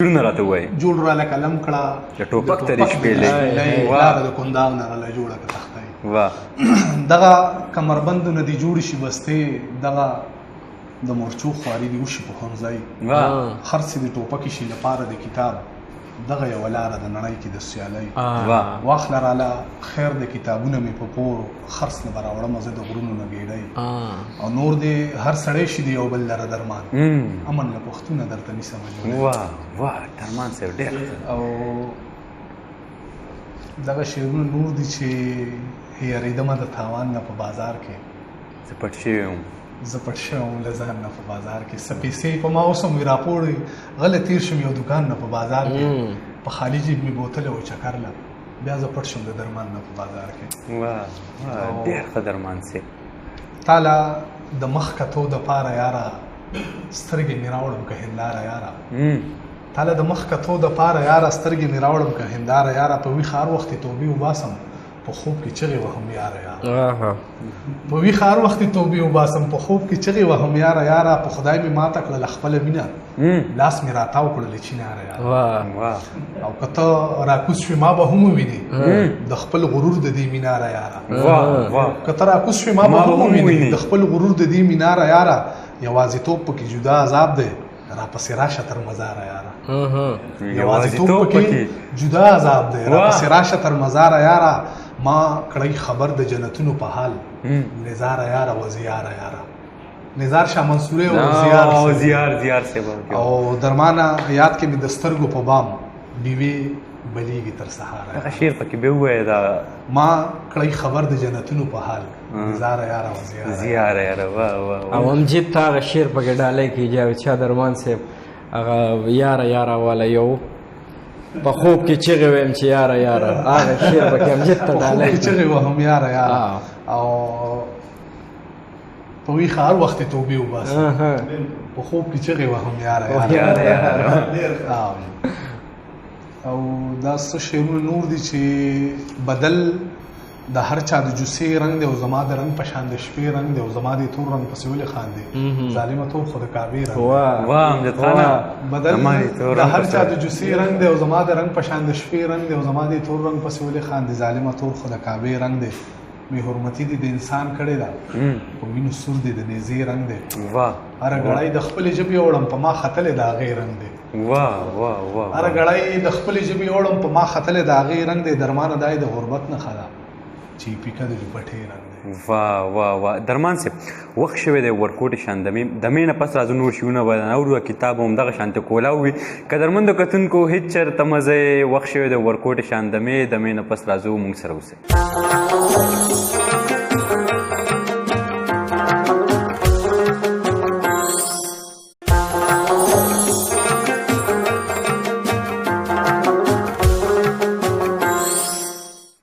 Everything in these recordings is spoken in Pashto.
شعرونه راته ووایي. جوړ راله قلم کړه د ټوپک ترې شپېلۍ لاره د کنداو نه راله جوړه که تختی واه دغه کمربندونه دې جوړې شي بستې دغه د مورچو خواري دې وشي په ښوونځی هر څه دې ټوپکې شي لپاره د کتاب دغه یوه لاره د نړۍ کې د سیالۍ واخله راله خیر د کتابونه مې په پور خرڅ نه به راوړمه زه د غرونو نه ګېډۍ او نور دې هر سړی شي د یو بل لره درمان امن له پښتونه درته نیسمه جوړی واه درمان صاحب ډېر او دغه شعرونه نور دي چې یریدمه د تاوان نه په بازار کې زه پټ شوی وم زه پټ شوی وم له ځان نه په بازار کې څه پیسې په ما اوس هم وي راپوړې غلی تېر شم یو دوکان نه په بازار کې په خالي جیب مې بوتله و چکر له بیا زه پټ شم د درمان نه په بازار کې ډېر ښه درمان صاحب تا له د مخ کتو دپاره یاره سترګې مې راوړم که هنداره یاره تا له د مخ کتو دپاره یاره سترګې مې راوړم که هنداره یاره په ویښ هر وخت یې توبې وباسم په خوب کې چغې وهم یاره یاره په ویښ هر وخت یې توبې وباسم په خوب کې چغې وهم یاره یاره په خدای مې ماته کړله خپله مینه لاس مې راتاو کړلې چیناره یاره او که ته راکوز شوې ما به هم ووینې د خپل غرور د دې میناره یاره که ته راکوز شوې ما به هم ووینې د خپل غرور د دې میناره یاره یوازیتوب پکې جدا عذاب دی راپسې راشه تر مزاره یاره یوازیتوب پکې جدا عذاب دی راپسې راشه تر مزاره یاره ما کړی خبر د جنتونو په حال نزاره یاره و زیاره یاره نزار شاه منصوري او زیار او درمانه یاد کې مې د سترګو په بام بیوې بلیږي تر سهاره دغه شعر پکې به ووایه دا ما کړی خبر د جنتونو په حال نزاره یاره و زیاره یاره او امجد ته هغه شعر پکې ډالۍ کې جاوید شاه درمان صاحب هغه یاره والا یو په خوب کې چغې ویم چې یاره هغه شعر پکې امجد ته ډالۍ په خوب کې چغې وهم یاره او په ویښ هر وخت یې توبې وباسم په خوب کې چغې وهم یاره او دا څه شعرونه نور دي چې بدل د هر چا د جوسې رنګ دی او زما د رنګ په شان د شپې رنګ دی او زما د تور رنګ پسې ولې خاندي ظالمه تور خو د کعبې رنګ بدل د هر چا د جوسې رنګ دی او زما د رنګ په شان د شپې رنګ دی او زما د تور رنګ پسې ولې خاندي ظالمه تور خو د کعبې رنګ دی مې حرمتي دي د انسان کړې ده په وینو سور دی د نیزې رنګ دی هره ګړی د خپلې ژبې اوړم په ما ختلې د هغې رنګ دی هره ګړی د خپلې ژبې اوړم په ما ختلې د هغې رنګ دی درمانه دا د غربت نښه ده چې پیکه د لوپټې رنګ دی درمان صاحب وخت شوی دی ورکوټې شان دمې نه پس راځو نور شیونه به اورو کتاب هم دغه شانته کولاو وي قدرمندو کتونکو هېڅ چېرته مه ځئ وخت شوی دی ورکوټې شان دمې نه پس راځو موږ سره اوسئ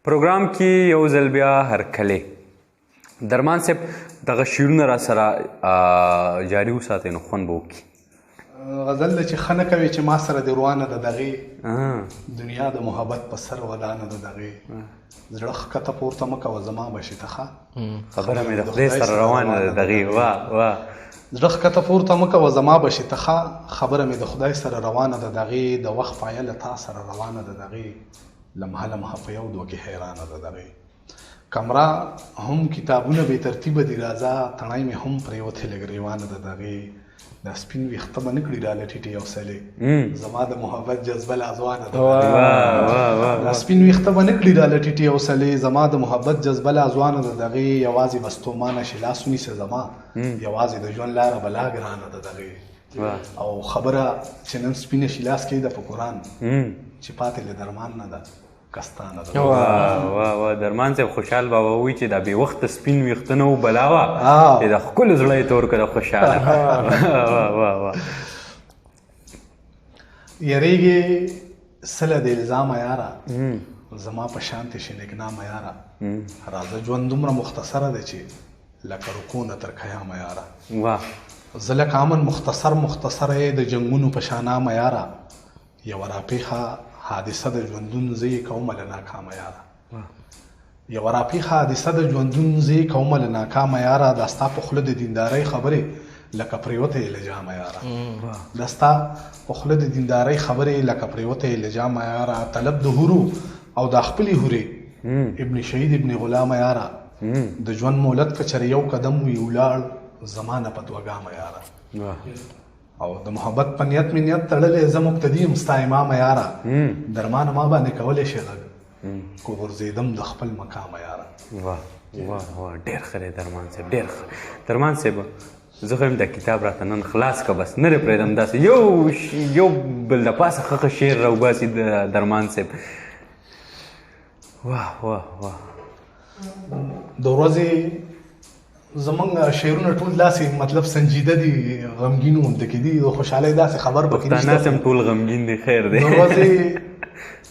پروګرام کې یو ځل بیا هرکلی درمان صاحب دغه شعرونه را سره جاري وساتئ نو خوند به وکړي غزل ده چې ښه نه کوي چې ما سره د روانه د دغې دنیا د محبت په سر ودانه د دغې زړه ښکته پورته مه کوه زما بشي ته ښه خبره مې د خدای سره روانه د دغې زړه ښکته پورته مه کوه زما بشي ته ښه خبره مې د خدای سره روانه د دغې د وخت پایله تا سره روانه د دغې لمحه په یو دوه کې حیرانه ده دغې کمره هم کتابونه بې ترتیبه دي راځه تڼۍ مې هم پرېوتې لږ ریوانه ده دغې دا سپین ویښته به نه کړي راله ټیټې یو سلې زما د محبت جذبه لا ځوانه ده دا سپین ویښته به نه کړي راله ټیټې یو سلې زما د محبت جذبه لا ځوانه ده دغې یوازې به ستومانه شي لاس ونیسه زما یوازې د ژوند لاره به لا ګرانه ده دغې او خبره چې نن سپینه شي لاس کې ده په قرآن چې پاتې له درمان نه ده کستانه ده درمان صاحب خوشحال بابا وایي چې دا بې وخته سپین ویښته نه و بلا وه چې د ښکلو زړه یې تور کړه خوشحاله یریږې سله د الزامه یاره زما په شانتې شي نېکنامه یاره راځه ژوند دومره مختصره ده چې لکه رکو نه تر قیامه یاره زه لکه امن مختصر د جنګونو په شانامه یاره یوه راپېښه حادثه د ژوندون زه یې کومه له ناکامه یاره یوه راپېښه حادثه د ژوندون زه یې کومه له ناکامه یاره دا ستا په خوله د دیندارۍ خبرې لکه پریوتې لجامه یاره دا ستا په خوله د دیندارۍ خبرې لکه پریوتې لجامه یاره طلب د هورو او د خپلې هورې ابن شهید ابن غلامه یاره د ژوند مولد که چېرې یو قدم وي ولاړ زمانه په دوه ګامه یاره او د محبت په نیت مې نیت تړلی زه مقتدي یم ستا امامه یاره درمانه ما باندې کولی شي غږ کو غورځېدم د خپل مقامه یاره واه واه واه ډېر ښه دی درمان صاحب ډېر ښه درمان صاحب زه خو یم د کتاب راته نن خلاص که بس نه دې پرېږدم داسې یو بل د پاسه ښه شعر راوباسي د درمان صاحب واه واه واه د ورځې زمونږ شعرونه ټول داسې مطلب سنجیده دي غمګین غوندې دي د خوشحالۍ داسې خبر پکې پښتانه هم ټول غمګین دي خیر دی د ورځې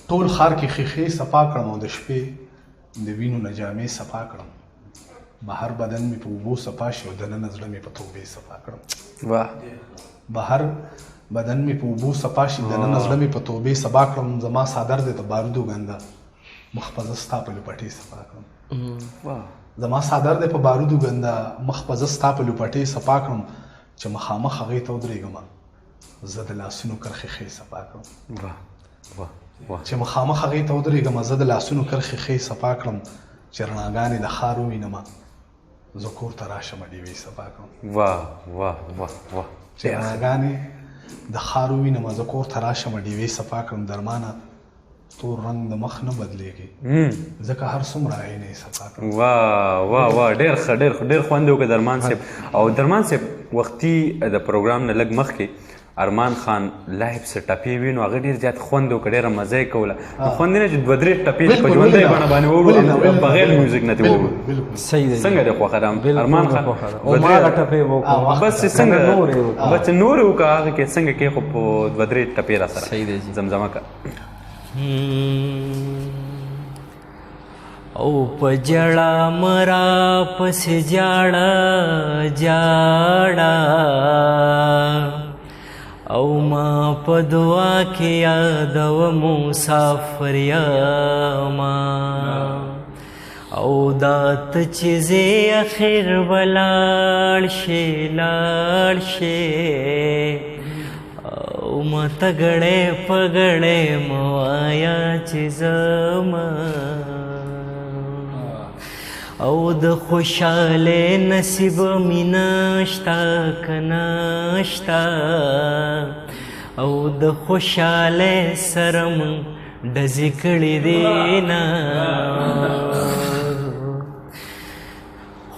ټول ښار کې ښیښې صفا کړم او د شپې د وینو نه جامې صفا کړم بهر بدن مې په اوبو صفا شي او دننه زړه مې په توبې صفا کړم واه بهر بدن مې په اوبو صفا شي دننه زړه مې په توبې صفا کړم زما صادر دی د بارودو ګنده مخ په زه ستا په لپټې صفا کړم زما صادر دی په بارودو ګنده مخ په زه ستا په لپټې صفا کړم چې مخامخ هغې ته ودرېږم زه د لاسونو کرښې ښې صفا کړم چې مخامخ هغې ته ودرېږم زه د لاسونو کرښې ښې صفا کړم چې رڼاګانې د ښار ووینم زه کور ته راشم ډېوې صفا کړم چې رڼاګانې د ښار ووینم زه کور ته راشم ډېوې صفا کړم درمانه تور رنګ د مخ نه بدلېږي ځکه هر څومره عینې صفا کړم واه ډېر ښه ډېر خوند وکړه درمان صاحب او درمان صاحب وختي د پروګرام نه لږ مخکې ارمان خان لایب څه ټپې وي نو هغه ډېر زیات خوند وکړه ډېره مزه یې کوله نو خوند نه چې دوه درې ټپې په ژوندۍ بڼه باندې واورو بغیر میوزیک نه دې واورو څنګه دې خوښه ده ارمان خان بس څنګه بس نورې وکړه هغه کې څنګه کې خو په دوه درې ټپې را سره زمزمه کړه او په جړه مرا پسې جاړه او ما په دعا کې یادو مسافر یما او دا ته چې زه اخر ولاړ شي او ما تګړې پګړې موایا چې زما او د خوشاله نصیب میناشتا کناشتا او د خوشاله سرم د ذکر دینا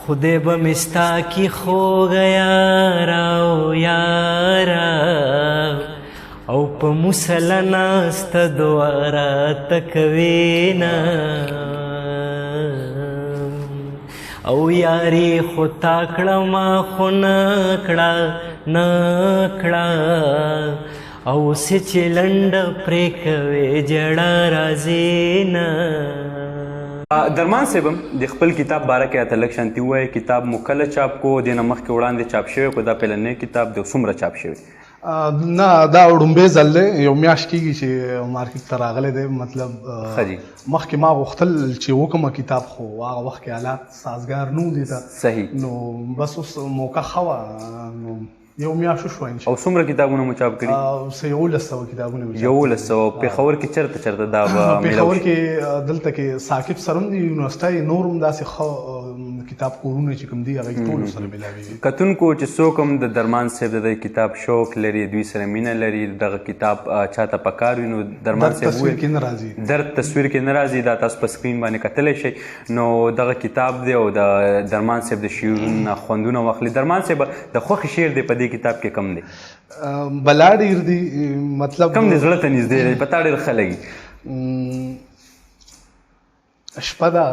خدای به مستا کی خو گیا راو یارا او په مسلناست دوارا تکوینا او یاری خو تاکړه ما خو نکړه او سې چې لنډ پرې کوې جړه راځي نه درمان صاحب د خپل کتاب باره کې راته لږ شانتي ووایه کتاب مو کله چاپ کو دې نه مخکې وړاندې چاپ شوی خو دا پهلنی کتاب دی څومره چاپ شوی نه دا وړومبی ځل دی یو میاشت کېږي چې مارکیټ ته راغلی دی مطلب مخکې ما غوښتل چې وکړم کتاب خو هغه وخت کې حالات سازګار نه و دې ته صحیح نو بس اوس موقع ښه وه نو یو میاشت وشوه او څومره کتابونه مو چاپ کړي 1100 کتابونه مې 1100 پېښور کې چېرته دا به پېښور کې دلته کې ثاقب سره هم د یونیورسټۍ نور هم داسې ښه کتاب کورونه چې کوم دي هغه ټولو سره ملاوېږي کتونکو چې څوک هم د درمان صاحب د کتاب شوق لري دوی سره مینه لري دغه کتاب چاته پکار وي نو درمان صاحب تصویر کې نه راځي درد تصویر کې نه راځي دا تاسو په سکرین باندې کتلی شئ نو دغه کتاب دی او د درمان صاحب د شعرونه خوندونه واخلي درمان صاحب د خوښې شعر دی په دې کتاب کې کم دی بلا ډېر دي مطلب کم دی زړه ته نږدې دی په تا ډېر ښه لګي شپه ده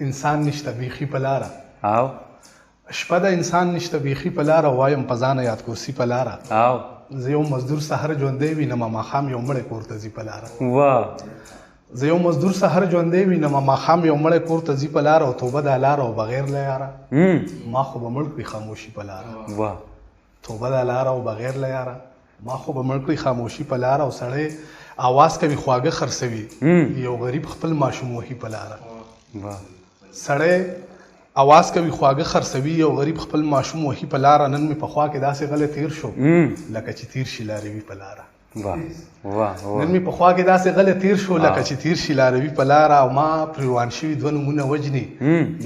انسان نشته بیخي په لاره او شپه ده انسان نشته بیخي په لاره وایم په ځانه یاد کوسي په لاره او زه یو مزدور سحر ژوندی وینم ماښام یو مړی کور ته ځي په لاره واه زه یو مزدور سحر ژوندی وینم ماښام یو مړی کور ته ځي په لاره او توبه ده لاره او بغیر له یاره ما خو به مړ کړي خاموشي په لاره واه توبه ده لاره او بغیر له یاره ما خو به مړ کړي خاموشي په لاره او سړی اواز کوي خواږه خرڅوي یو غریب خپل ماشوم وهي په لاره سړی اواز کوي خواږه خرڅوي یو غریب خپل ماشوم وهي په لاره نن مې په خوا کې داسې غلی تیر شو لکه چې تیر شي لاروي په لاره واه واه واه نن مې په خوا کې داسې غلی تیر شو لکه چې تیر شي لاروي په لاره او ما پرې روان شوي دوه نومونه وجني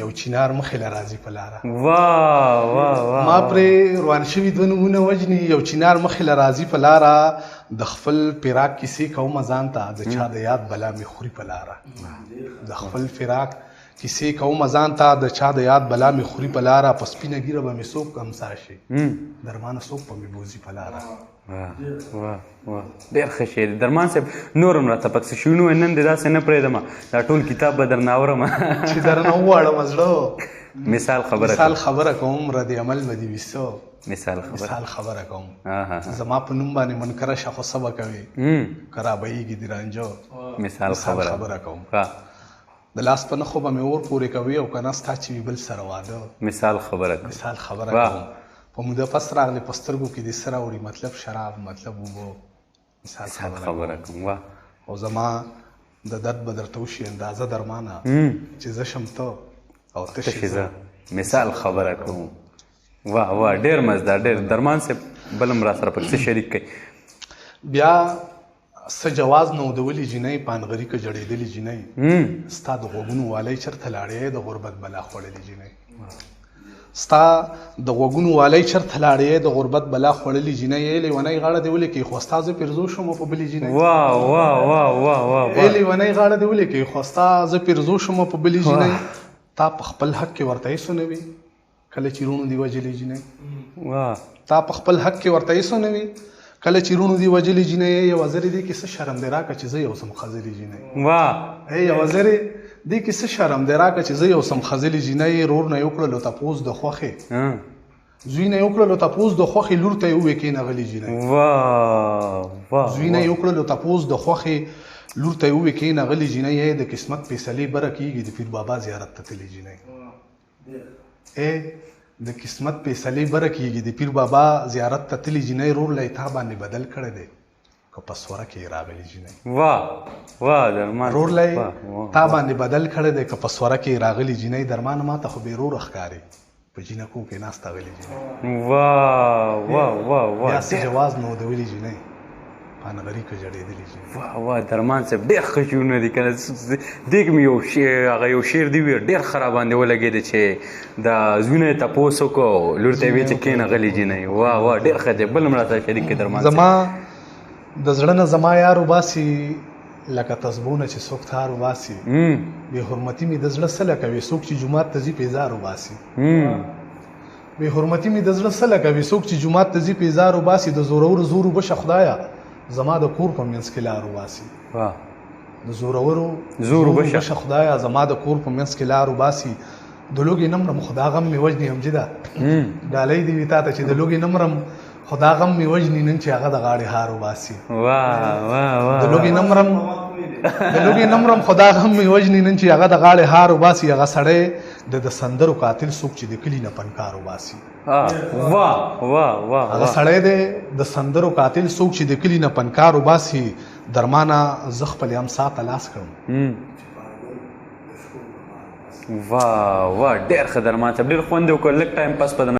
یو چینار مخې له راځي په لاره واه واه واه ما پرې روان شوي دوه نومونه وجني یو چینار مخې له راځي په لاره د خپل فراق کیسې کومه ځان ته د چا د یاد بلا مې خوري په لاره د خپل فراق کیسې کومه ځان ته د چا د یاد بلا مې خوري په لاره په سپینه ږیره به مې څوک امسا شي درمانه څوک به مې بوځي په لاره واه واه واه ډېر ښه شعر دی درمان صاحب نور هم راته پکې څه شعرونه وایي نن دې داسې نه پرېږدم دا ټول کتاب به درنه اورم چې درنه وواړم زړه مثال خبره مثال خبره کوم رد عمل به دې ویسو مثال خبره کوم آها زما په نوم باندې منکره شه خو څه به کوې کرابهیږي د رانجو مثال خبره کوم ها د لاس په نښو به مې اور پورې کوي او که نه ستا چې وي بل سره واده مثال خبره کوم کوم په موده پس راغلی په سترګو کې دې څه راوړي مطلب شراب مطلب اوبه مثال خبره کوم واه او زما د درد به درته وشي اندازه درمانه چې زه شم ته او ته شې زه مثال خبره کوم واه واه ډېر مزدار ډېر درمان صاحب بل هم را سره پکې شریک کوي بیا څه جواز نه و د ولي جینۍ پانغري که جړېدلې جینۍ ستا د غوږونو والی چېرته لاړې د غربت بلا خوړلې جینۍ ستا د غوږونو والی چېرته لاړې د غربت بلا خوړلې جینۍ ای لیونۍ غاړه دې ولې کوي خو ستا زه پیرزو شم په بلې جینۍ واه واه واه واه واه ای لیونۍ غاړه دې ولې کوي خو ستا زه پیرزو شم په بلې جینۍ تا په خپل حق کې ورته هېڅ نه وي کله چې روڼو دې وجلې جینۍ واه تا په خپل حق کې ورته هېڅ نه وي کله چې روڼو دې وجلې جینۍ یو وزرې دې کې څه شرم دې راکړه چې زه یو سم خځلې جینۍ واه ای یو وزرې دې کې څه شرم دې راکړه چې زه یو سم خځلې جینۍ رور نه یې وکړلو تپوس د خوښې زوی نه یې وکړلو تپوس د خوښې لور ته یې ووې کېنغلې جینۍ واه واه زوی نه یې وکړلو تپوس د خوښې لور ته یې ووې کېنغلې جینۍ ای د قسمت فیصلې بره کېږي د پیر بابا زیارت ته تللې جینۍ ای د قسمت فیصلې بره کېږي د پیر بابا زیارت ته تللې جینۍ رور له تا باندې بدل کړی دی که په سوره کې راغلې جینۍ واه واه درمان رور له تا باندې بدل کړی دی که په سوره کې راغلې جینۍ درمان ما ته خو بې روره ښکاري په جینکو کې ناسته غلې جینۍ واه واه واه واه بیا څه جواز نه و د ولي جینۍ پانغري که جړېدلې جینۍ واه واه درمان صاحب ډېر ښه شعرونه دي که نه دې کې مې هغه یو شعر دی وی ډېر ښه راباندې ولګېده چې د زوی نه یې تپوس وکړو لور ته یې ویې چې کښېنه غلې جینۍ واه واه ډېر ښه دی بل هم راته شریک کړي درمان زما د زړه نه زما یار وباسي لکه تسبونه چې څوک تار وباسي بې حرمتي مې د زړه څه لکوي څوک چې جومات ته ځي پیزار وباسي بې حرمتي مې د زړه څه لکوي څوک چې جومات ته ځي پیزار وباسي د زورورو زور وبشه خدایه زما د کور په منځ کې لار وباسي د زورورو زور وبشه خدایه زما د کور په منځ کې لار وباسي د لوږې نه مرم خدا غم مې وژني همجده ډالۍ دې وي تا ته چې د لوږې نه مرم خدا غم مې وژني نن چې هغه د غاړې هار وباسي د لوږې نه مرم خدا غم مې وژني نن چې هغه د غاړې هار وباسي هغه سړی د سندرو قاتل څوک چې د کلي نه پنکار وباسي هغه سړی دی د سندرو قاتل څوک چې د کلي نه پنکار وباسي درمانه زه خپل یم ساته لاس کړم واه واه ډېر ښه درمان صاحب ډېر خوند یې وکړ لږ ټایم پس په